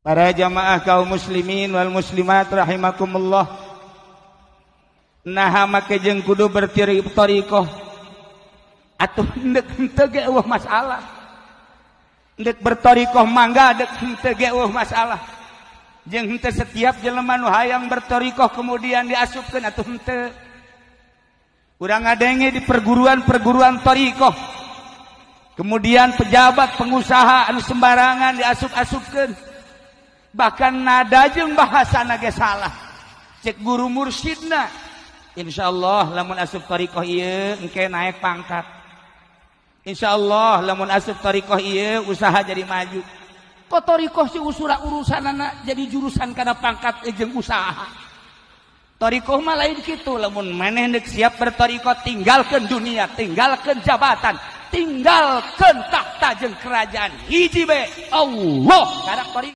Para jamaah kaum muslimin wal muslimat rahimakumullah. Nah make jeung kudu bertariqah atuh endek henteu ge eueuh masalah. Endek bertariqah mangga endek henteu ge eueuh masalah. Jeung henteu setiap jelema nu hayang bertariqah kemudian diasupkeun atuh henteu. Urang ngadenge di perguruan-perguruan tariqah. Kemudian pejabat pengusaha anu sembarangan diasup-asupkeun. Bahkan nada jeung bahasana ge salah. Cek guru mursyidna, insyaallah lamun asup tariqah ieu engke naik pangkat. Insyaallah lamun asup tariqah ieu usaha jadi maju. Kok tariqah si urusanana jadi jurusan kana pangkat jeung usaha. Tariqah mah lain kitu, lamun maneh neuk siap bertariqah tinggalkeun dunia, tinggalkeun jabatan, tinggalkeun tahta jeung kerajaan. Hiji be Allah kana tariqah